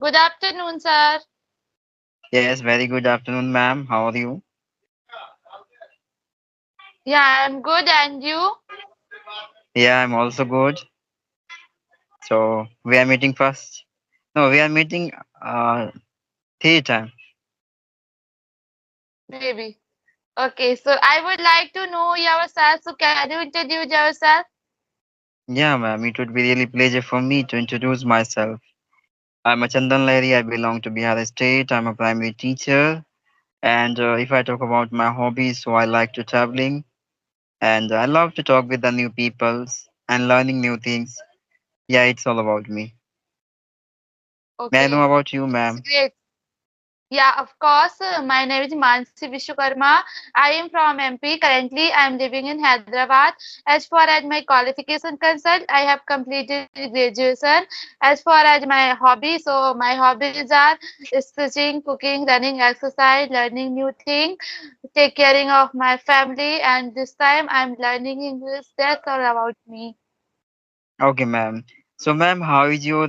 Good afternoon, sir. Yes, very good afternoon, ma'am. How are you? Yeah, I'm good, and you? Yeah, I'm also good. So we are meeting first. No, we are meeting tea time. Maybe. Okay, so I would like to know yourself. So can you introduce yourself? Yeah, ma'am. It would be really pleasure for me to introduce myself. I'm a Chandan Lahiri. I belong to Bihar State. I'm a primary teacher. And if I talk about my hobbies, so I like to traveling and I love to talk with the new peoples and learning new things. Yeah, it's all about me. May I know Okay, about you, it's ma'am? great. Yeah, of course. My name is Mansi Vishwakarma. I am from MP. Currently, I am living in Hyderabad. As far as my qualification concerned, I have completed graduation. As far as my hobby, so my hobbies are stitching, cooking, running, exercise, learning new things, take caring of my family, and this time I'm learning English. That's all about me. Okay, ma'am. So, ma'am, how is your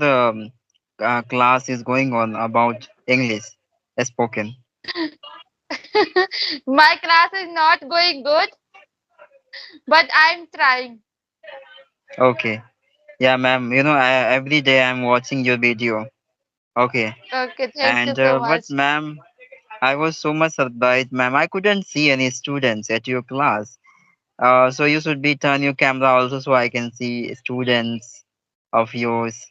class is going on about English spoken? My class is not going good, but I'm trying. Okay. Yeah, ma'am. Every day I'm watching your video. Okay. Okay, thank you And so but, much. ma'am, I was so much surprised, ma'am. I couldn't see any students at your class. So you should be turn your camera also so I can see students of yours.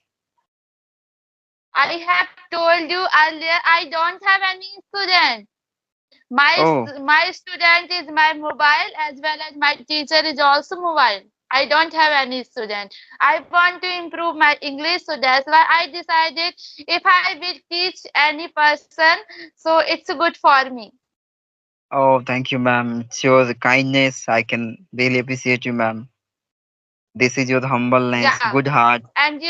I have told you earlier, I don't have any student. Oh, My student is my mobile as well as my teacher is also mobile. I don't have any student. I want to improve my English, so that's why I decided if I will teach any person, so it's good for me. oh, thank you, ma'am. It's your kindness. I can really appreciate you, ma'am. This is your humbleness, Yeah, good heart. and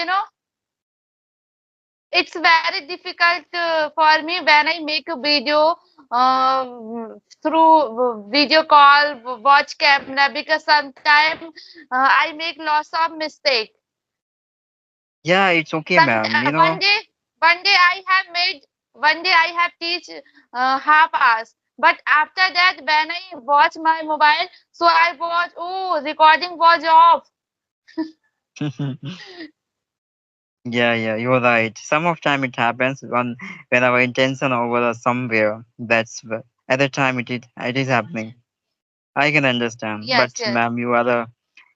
it's very difficult for me when I make a video through video call, watch camera because sometimes I make lots of mistake. Yeah, it's okay, Some ma'am. one day I have made one day I have teach half hours, but after that when I watch my mobile, so I watch oh recording was off. Yeah, you're right. Some of time it happens when our intention over somewhere. At the time it is happening. I can understand. Yes, But yes, ma'am, you are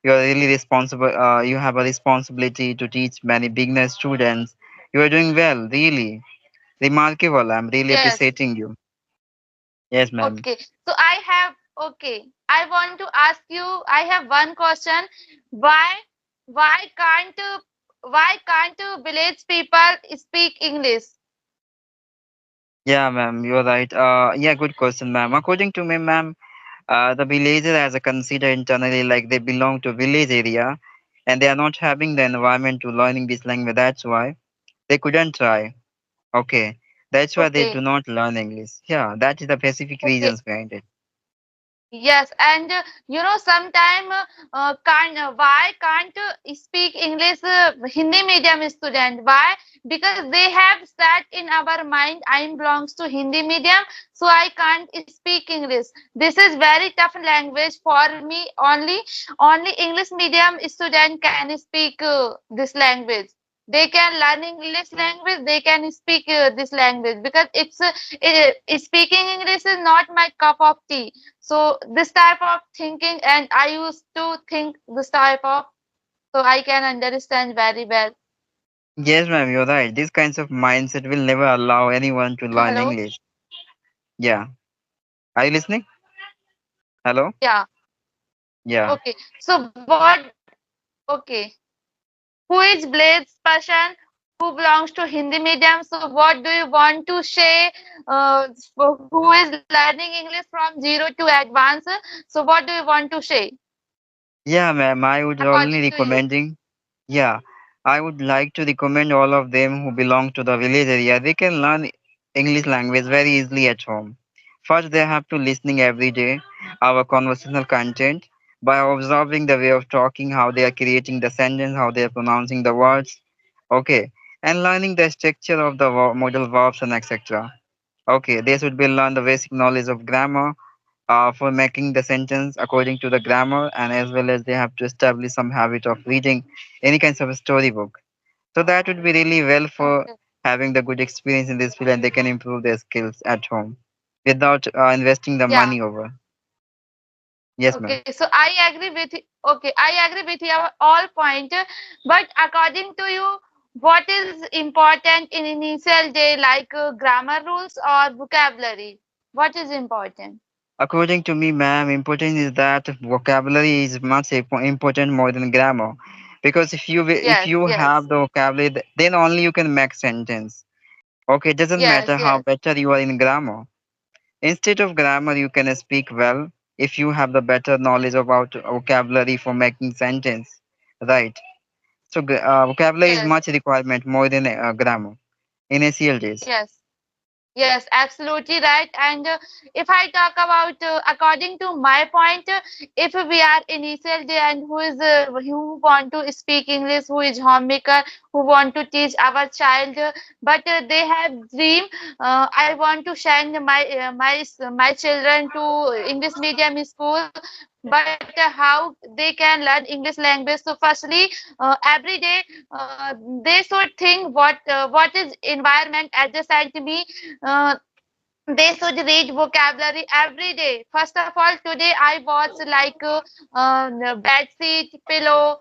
really responsible. You have a responsibility to teach many beginner students. You are doing well, really remarkable. I'm really yes. appreciating you. Yes, ma'am. Okay, so okay, I want to ask you, I have one question. Why, why can't, village people speak English? Yeah, ma'am, you're right. Yeah, good question, ma'am. According to me, ma'am, the villagers as a consider internally like they belong to village area, and they are not having the environment to learning this language. That's why they couldn't try. Okay, that's why they do Okay, not learn English. Yeah, that is the specific okay. reasons behind it. Yes, and sometime why can't speak English Hindi medium student? Why? Because they have set in our mind I belongs to Hindi medium, so I can't speak English. This is very tough language for me. Only English medium student can speak this language. They can learn English language. They can speak this language because speaking English is not my cup of tea, so this type of thinking, and I used to think this type of, so I can understand very well. Yes, ma'am, you're right. These kinds of mindset will never allow anyone to learn Hello? English. Yeah. Are you listening? Hello? Yeah. Yeah. Okay. So what? Okay. Who is Blade's person who belongs to Hindi medium? So what do you want to say? Who is learning English from zero to advanced? So what do you want to say Yeah, ma'am, I would only according to you? recommending. Yeah, I would like to recommend all of them who belong to the village area. They can learn English language very easily at home. First, they have to listening every day our conversational content by observing the way of talking, how they are creating the sentence, how they are pronouncing the words. Okay, and learning the structure of the modal verbs and etc. Okay, they should be learn the basic knowledge of grammar for making the sentence according to the grammar, and as well as they have to establish some habit of reading any kinds of a storybook. So that would be really well for Okay. having the good experience in this field, and they can improve their skills at home without investing the Yeah. money over. Yes, ma'am. Okay. So I agree with okay. I agree with your all point. But according to you, what is important in initial day, like grammar rules or vocabulary? What is important? According to me, ma'am, important is that vocabulary is much important more than grammar, because if Yes. you Yes. have the vocabulary, then only you can make sentence. Okay, it doesn't Yes. matter how Yes. better you are in grammar. Instead of grammar, you can speak well if you have the better knowledge about vocabulary for making sentence, right? So vocabulary is Yes. much requirement more than grammar in ACL days. Yes. Yes, absolutely right. And if I talk about, according to my point, if we are initial day and who want to speak English, who is homemaker, who want to teach our child, but they have dream. I want to send my children to English medium school, but how they can learn English language? So, firstly, every day they should think what is environment adjacent to me. uh, they should read vocabulary every day. First of all, today I watch like bed sheet, pillow,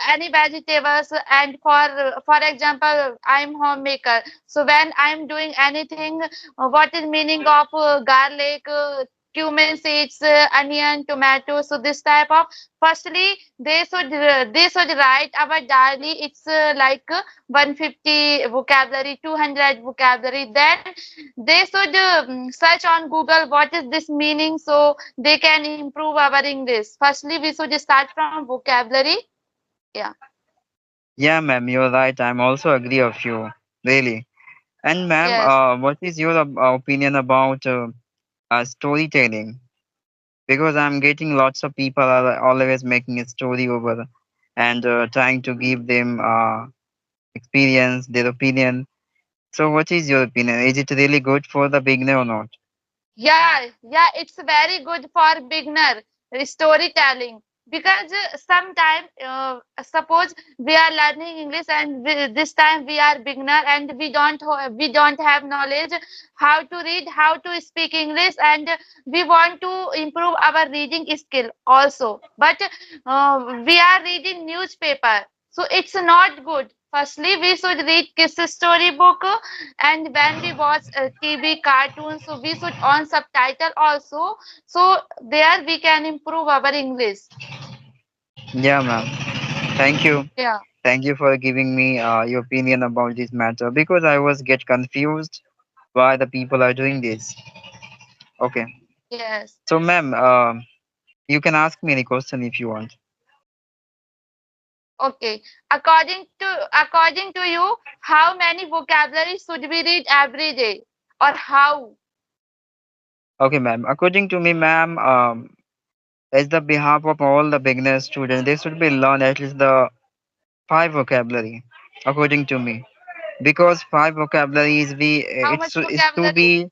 any vegetables, and for example, I'm homemaker. So when I'm doing anything, what is meaning of garlic? Cumin seeds, onion, tomato. So this type of firstly they should write our diary. It's like 150 vocabulary, 200 vocabulary. Then they should search on Google what is this meaning so they can improve our English. Firstly, we should start from vocabulary. Yeah. Yeah, ma'am, you're right. I'm also agree of you, really. And ma'am, Yes. what is your opinion about storytelling? Because I'm getting lots of people are always making a story over and trying to give them experience, their opinion. So, what is your opinion? Is it really good for the beginner or not? Yeah, yeah, it's very good for beginner storytelling because sometime suppose we are learning English and this time we are beginner and we don't have knowledge how to read, how to speak English, and we want to improve our reading skill also. But we are reading newspaper, so it's not good. Firstly, we should read kiss story book, and when we watch TV cartoons, so we should on subtitle also. So there we can improve our English. Yeah, ma'am. Thank you. Yeah. Thank you for giving me your opinion about this matter because I was get confused why the people are doing this. Okay. Yes. So, ma'am, you can ask me any question if you want. Okay. According to you, how many vocabulary should we read every day, or how? Okay, ma'am. According to me, ma'am, as the behalf of all the beginner students, they should be learn at least the five vocabulary, according to me. Because five vocabulary is be How it's much is to vocabulary? be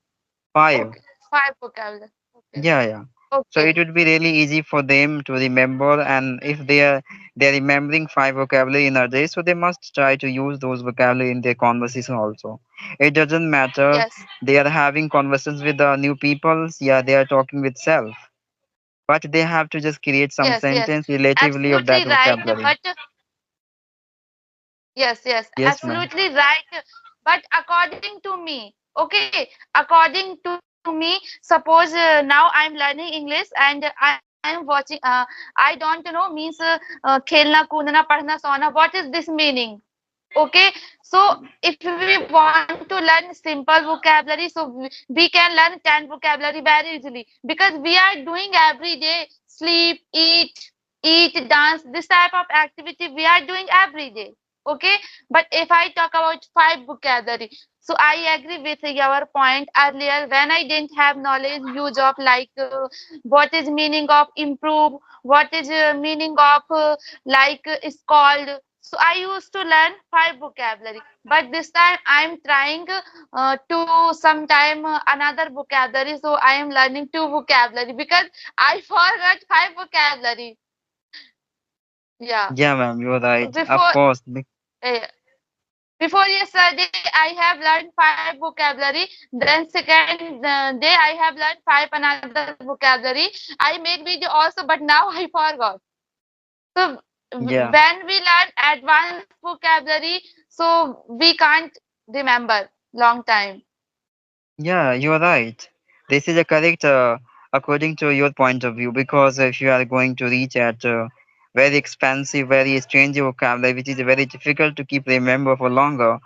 five. Okay. Five vocabulary. Okay. Yeah, yeah. So it Okay. would be really easy for them to remember, and if they're remembering five vocabulary in a day, so they must try to use those vocabulary in their conversation also. It doesn't matter Yes. they are having conversations with new peoples, yeah, they are talking with self, but they have to just create some Yes. Yes. sentence relatively of that Absolutely right. vocabulary. But yes, yes, Yes, ma'am. absolutely right. But according to me, okay, according to me, suppose now I'm learning English and I am watching, I don't know, means khelna, koodna, padhna, sona. What is this meaning? Okay, so if we want to learn simple vocabulary, so we can learn 10 vocabulary very easily because we are doing every day sleep, eat, dance, this type of activity we are doing every day. Okay, but if I talk about five vocabulary, so I agree with your point earlier when I didn't have knowledge use of like what is meaning of improve, what is meaning of like is called. So I used to learn five vocabulary, but this time I'm trying to sometime another vocabulary. So I am learning two vocabulary because I forgot five vocabulary. Yeah. Yeah, ma'am, you're right. Of Before course. uh, before yesterday I have learned five vocabulary. Then second day I have learned five another vocabulary. I make video also, but now I forgot. So Yeah. when we learn advanced vocabulary, so we can't remember long time. Yeah, you're right. This is a correct according to your point of view, because if you are going to reach at very expensive, very strange vocabulary, which is very difficult to keep remember for longer.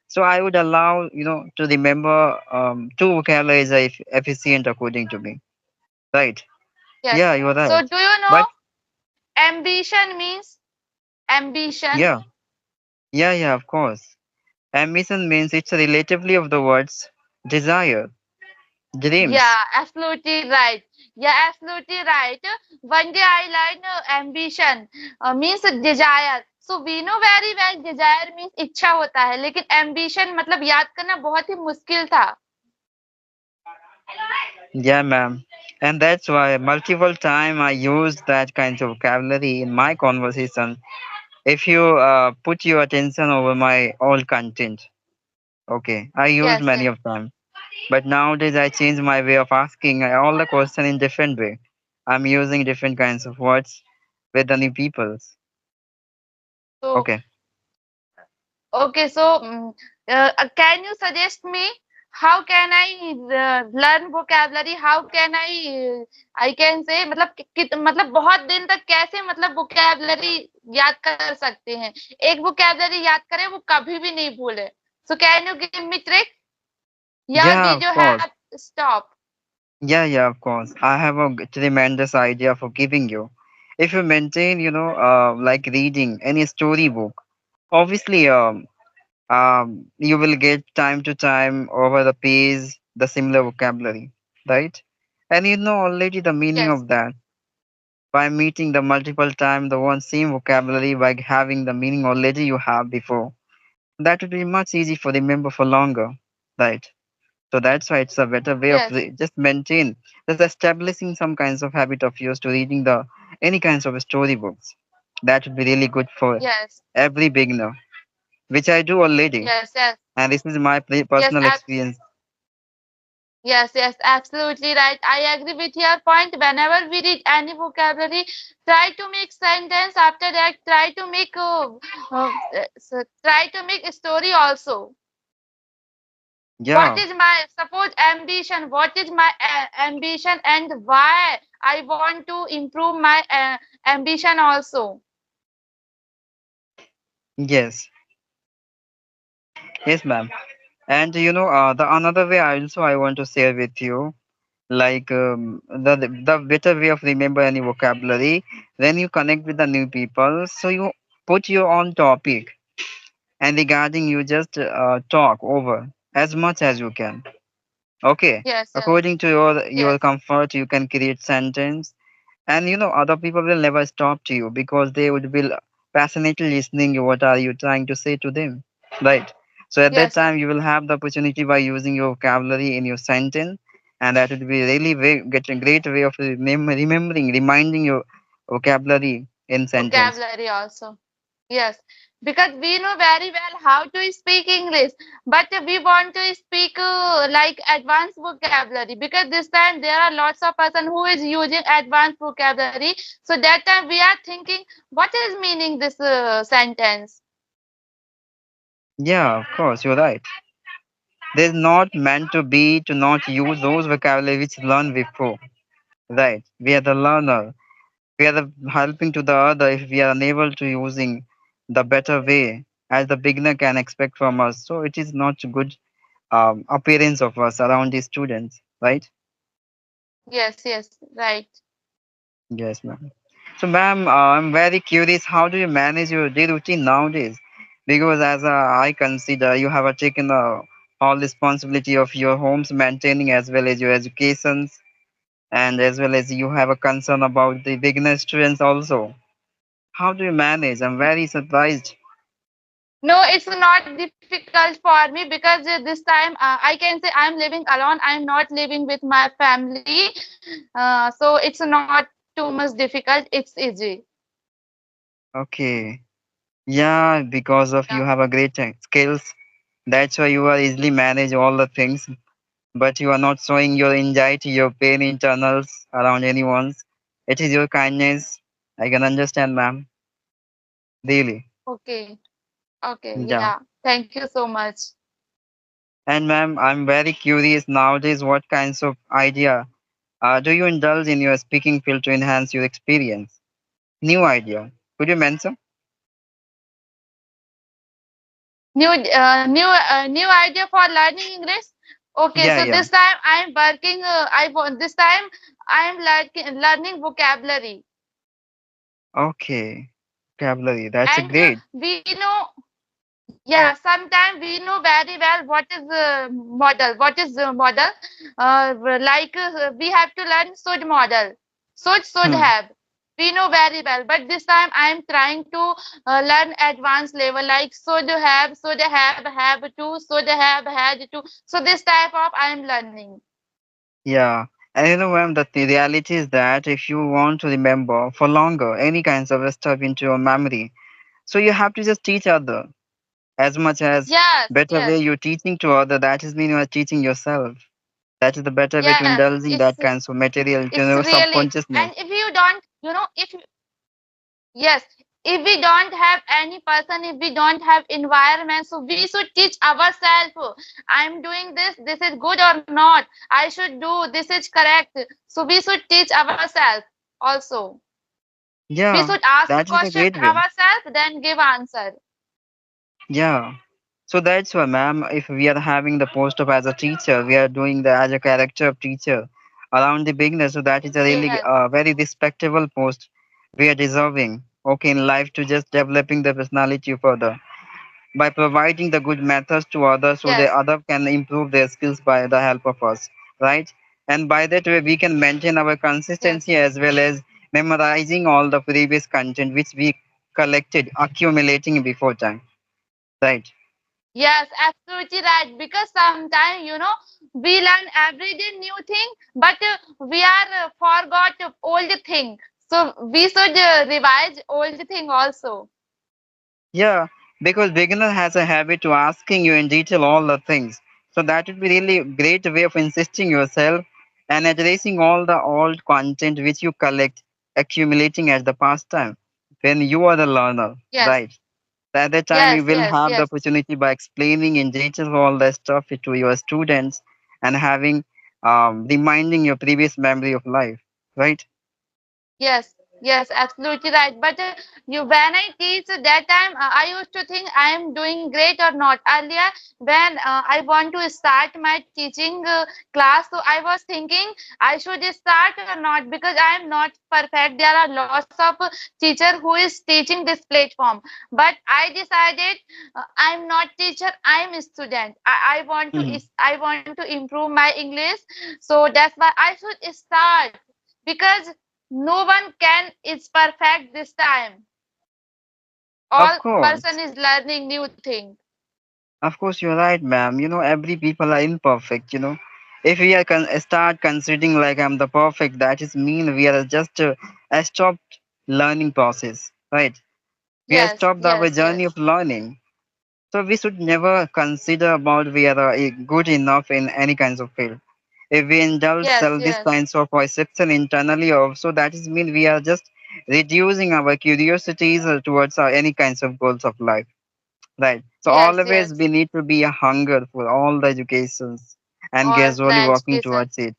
So I would allow, to remember two vocabularies are efficient according to me. Right. Yes. Yeah, you're So right. do you know But ambition means ambition? yeah, yeah, of course. Ambition means it's relatively of the words desire, dreams. Yeah, absolutely right. Yeah, absolutely right. One day I learned ambition means desire. So we know very well desire means इच्छा होता है, लेकिन ambition मतलब याद करना बहुत ही मुश्किल था. Yeah, ma'am. And that's why multiple time I use that kind of vocabulary in my conversation. If you put your attention over my all content, okay, I used Yes, many yes. of them. But nowadays I change my way of asking all the question in different way. I'm using different kinds of words with the new peoples. So Okay. okay, so can you suggest me how can I learn vocabulary? How can I can say मतलब मतलब बहुत दिन तक कैसे मतलब vocabulary याद कर सकते हैं? एक vocabulary याद करें वो कभी भी नहीं भूले. So can you give me trick? या Yeah, did of you course. have stop? Yeah, yeah, of course. I have a tremendous idea for giving you. If you maintain, like reading any storybook, obviously, you will get time to time over the page the similar vocabulary, right? And you know already the meaning Yes, of that by meeting the multiple time the one same vocabulary by having the meaning already you have before. That would be much easy for remember for longer, right? So that's why it's a better way of yes, just maintain, just establishing some kinds of habit of yours to reading the any kinds of storybooks. That would be really good for yes, every beginner, which I do already, yes, yes, and this is my yes. personal experience. Yes, yes, absolutely right. I agree with your point. Whenever we read any vocabulary, try to make sentence. After that, try to make a story also. What Yeah, is my suppose ambition? What is my ambition and why I want to improve my ambition also? yes, yes, ma'am. And the another way I want to share with you, like the better way of remember any vocabulary when you connect with the new people. So you put your own topic and regarding you just talk over as much as you can. Okay, Yes, yes, according to your yes, comfort, you can create sentence, and other people will never stop to you because they would be passionately listening. What are you trying to say to them, right? So at that yes, time, yes, you will have the opportunity by using your vocabulary in your sentence, and that would be really get a great way of remembering, reminding your vocabulary in sentence. vocabulary also. Yes, because we know very well how to speak English, but we want to speak like advanced vocabulary because this time there are lots of person who is using advanced vocabulary. So that time we are thinking, what is meaning this sentence? Yeah, of course, you're right. They're not meant to be to not use those vocabulary which learned before. Right. We are the learner. We are the helping to the other if we are unable to using the better way as the beginner can expect from us. So it is not good appearance of us around the students. Right? Yes, yes, right. Yes, ma'am. So, ma'am, I'm very curious. How do you manage your day routine nowadays? Because as I consider, you have taken all responsibility of your homes maintaining as well as your educations, and as well as you have a concern about the beginner students also. How do you manage? I'm very surprised. No, it's not difficult for me because this time I can say I'm living alone. I'm not living with my family, so it's not too much difficult. It's easy. Okay. Yeah, because of you Yeah. have a great skills. That's why you are easily manage all the things. But you are not showing your anxiety, your pain internals around anyone's. It is your kindness. I can understand, ma'am. Really. Okay. Okay. Yeah. Yeah. Thank you so much. And ma'am, I'm very curious nowadays what kinds of idea do you indulge in your speaking field to enhance your experience? New idea. Could you mention? New idea for learning English. Okay, Yeah, so yeah. this time I'm working. This time I'm learning vocabulary, Okay. Vocabulary. That's a and great. we know. Yeah, sometimes we know very well what is model. What is model? Like we have to learn should model. Should Hmm. have. We know very well, but this time I am trying to learn advanced level like have to, should have, had to. So this type of I am learning. Yeah. And you know, ma'am, the reality is that if you want to remember for longer any kinds of stuff into your memory, so you have to just teach other as much as Yes, better way yes, you're teaching to other. That is mean you are teaching yourself. That is the better way to yes. indulging that kinds of material to It's your really, subconsciousness. and if you don't, if yes, if we don't have any person, if we don't have environment, so we should teach ourselves. I'm doing this. This is good or not. I should do. This is correct. So we should teach ourselves also. We Yeah, should ask that is the question great way. ourselves, then give answer. Yeah. So that's why, ma'am, if we are having the post of as a teacher, we are doing the as a character of teacher around the beginner. So that is a really Yes, very respectable post we are deserving. Okay, in life to just developing the personality further by providing the good methods to others so the yes, other can improve their skills by the help of us, right? And by that way, we can maintain our consistency yes. as well as memorizing all the previous content which we collected, accumulating before time, right? Yes, absolutely right. Because sometimes, we learn every day new thing, but we are forgot old thing. So we should revise old thing also. Yeah, because beginner has a habit to asking you in detail all the things. So that would be really a great way of insisting yourself and addressing all the old content which you collect, accumulating at the past time when you are the learner, Yes, right? At that time, you yes, will yes, have the yes, opportunity by explaining in detail all the stuff to your students and having reminding your previous memory of life, right? yes, yes, absolutely right. But when I teach that time, I used to think I am doing great or not. Earlier, when I want to start my teaching class, so I was thinking I should start or not because I am not perfect. There are lots of teacher who is teaching this platform, but I decided I'm not teacher. I'm a student. Mhm. I want to improve my English, so that's why I should start because no one can is perfect this time. Of All person course. is learning new thing. Of course, you're right, ma'am. Every people are imperfect. If we are start considering like I'm the perfect, that is mean we are just a stopped learning process, right? We have Yes, stopped our yes, journey yes, of learning. So we should never consider about we are good enough in any kinds of field. If we indulge yes, self this yes, kinds of perception internally also, that is mean we are just reducing our curiosities towards any kinds of goals of life. Right. So yes, always yes. we need to be a hunger for all the educations and All the gradually working education. towards it.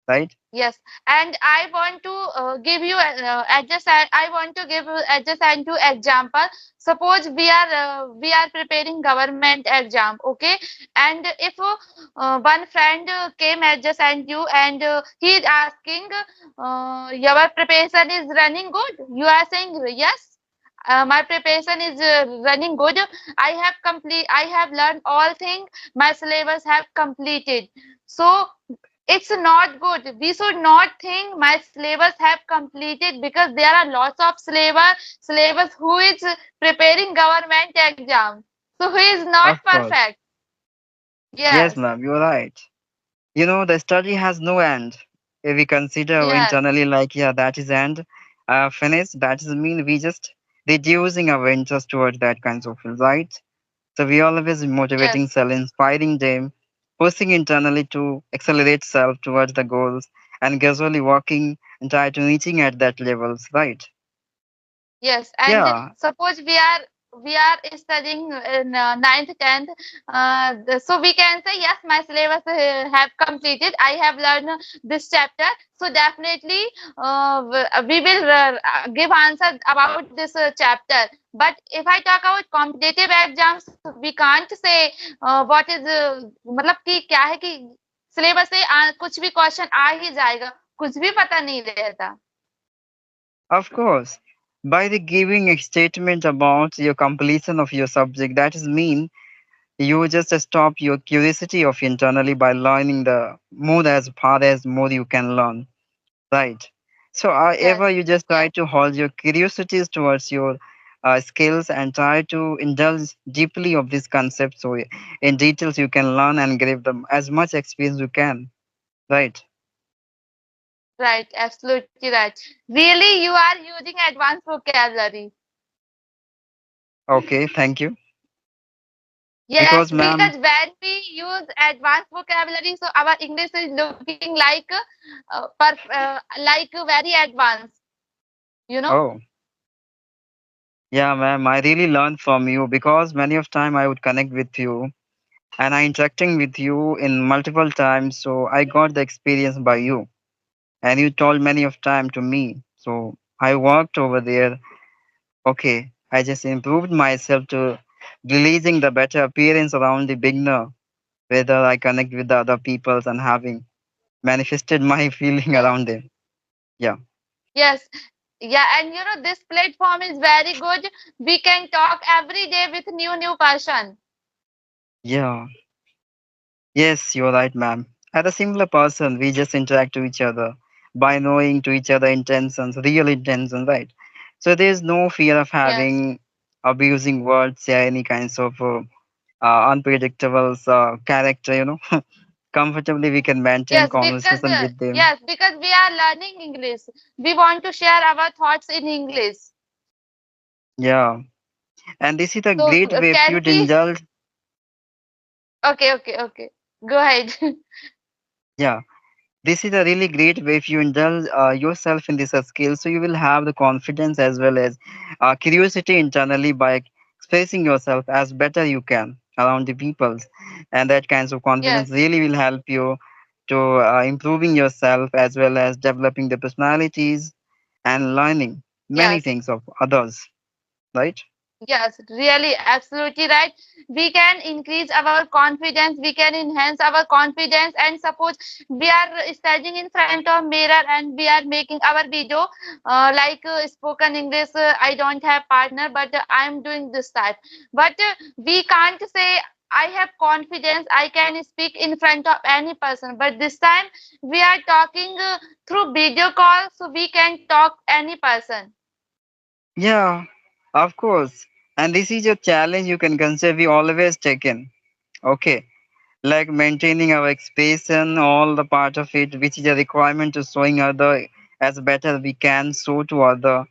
Right? Yes, and I want to give you I want to give just and to example. Suppose we are preparing government exam, okay? And if one friend came adjacent you and he is asking, your preparation is running good. You are saying yes. My preparation is running good. I have learned all things. My syllabus have completed. So it's not good. We should not think my syllabus have completed because there are lots of syllabus who is preparing government exam. So he is not Of course. perfect. Yes, Yes, ma'am, you're right. The study has no end. If we consider yes, internally, like, yeah, that is end, finished, that is mean we just reducing our interest towards that kinds of field, right? So we always motivating yes. self, inspiring them, pushing internally to accelerate self towards the goals and gradually working and try to reaching at that levels, right? Yes, and Yeah, suppose we are studying in ninth, 10th, so we can say yes, my syllabus have completed. I have learned this chapter, so definitely we will give answer about this chapter. But if I talk about competitive exams, we can't say what is मतलब कि क्या है कि syllabus से कुछ भी question आ ही जाएगा, कुछ भी पता नहीं रहता. of course. By the giving a statement about your completion of your subject, that is mean you just stop your curiosity of internally by learning the more as far as more you can learn, right? So Yes, ever you just try yes. to hold your curiosities towards your skills and try to indulge deeply of this concept so in details you can learn and give them as much experience you can, right? Right, absolutely right. Really, you are using advanced vocabulary. Okay, thank you. Yes, Because ma'am, because when we use advanced vocabulary, so our English is looking like very advanced. You know? oh yeah, ma'am, I really learned from you because many of time I would connect with you and I interacting with you in multiple times, so I got the experience by you, and you told many of time to me. So I worked over there. Okay, I just improved myself to releasing the better appearance around the beginner, whether I connect with the other peoples and having manifested my feeling Yes. around them. Yeah, Yes. Yeah, and this platform is very good. We can talk every day with new person. yeah, yes, you're right, ma'am. As a similar person, we just interact to each other by knowing to each other intentions, real intentions, right? So there's no fear of Yes. having abusing words or any kinds of unpredictable character, comfortably we can maintain Yes, because conversation with them. yes, because we are learning English. We want to share our thoughts in English. Yeah, and this is a So great way if you can we? indulge. Okay, okay, okay. Go ahead. Yeah, this is a really great way if you indulge yourself in this skill, so you will have the confidence as well as curiosity internally by expressing yourself as better you can around the peoples, and that kinds of confidence Yes, really will help you to improving yourself as well as developing the personalities and learning many yes. things of others, right? Yes, really, absolutely right. We can increase our confidence, we can enhance our confidence, and suppose we are studying in front of mirror and we are making our video like spoken English. I don't have partner, but I am doing this type. But we can't say I have confidence. I can speak in front of any person. But this time we are talking through video call, so we can talk any person. Yeah, of course. And this is a challenge you can consider we always taken. Okay. Like maintaining our expression, all the part of it, which is a requirement to showing other as better we can show to other.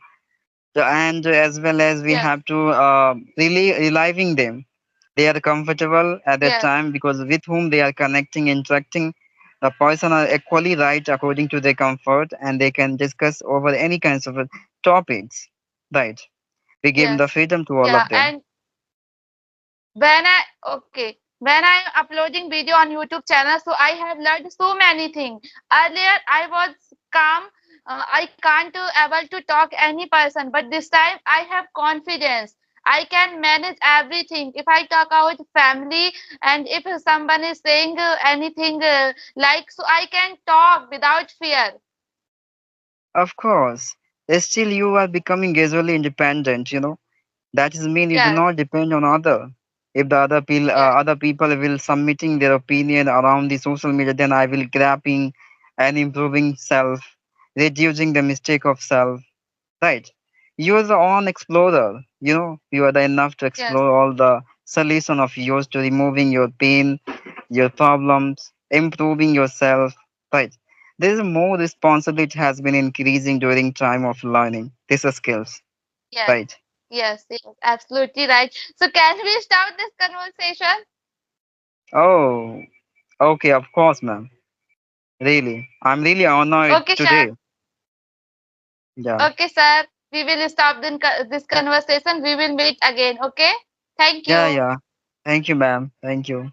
And as well as we Yes, have to really reliving them. They are comfortable at that yes, time because with whom they are connecting, interacting, the person are equally right according to their comfort and they can discuss over any kinds of topics. Right. We give the yes. freedom to all Yeah, of them. and when I uploading video on YouTube channel, so I have learned so many things. Earlier I was calm, I can't able to talk any person, but this time I have confidence. I can manage everything. If I talk about family and if someone is saying anything like, so I can talk without fear. Of course, still you are becoming gradually independent. That is mean you do Yes, not depend on other. If the yes, other people will submitting their opinion around the social media, then I will grabbing and improving self, reducing the mistake of self. Right? You are the own explorer. You are the enough to yes, explore all the solution of yours to removing your pain, your problems, improving yourself, right? There is more responsibility has been increasing during time of learning these skills, Yes, right? yes, yes, absolutely right. So can we start this conversation? Oh, okay, of course, ma'am. Really, I'm really honored Okay, sir. today. Yeah, Okay, sir. We will stop this conversation. We will meet again. Okay. Thank yeah, you. yeah. Thank you, ma'am. Thank you.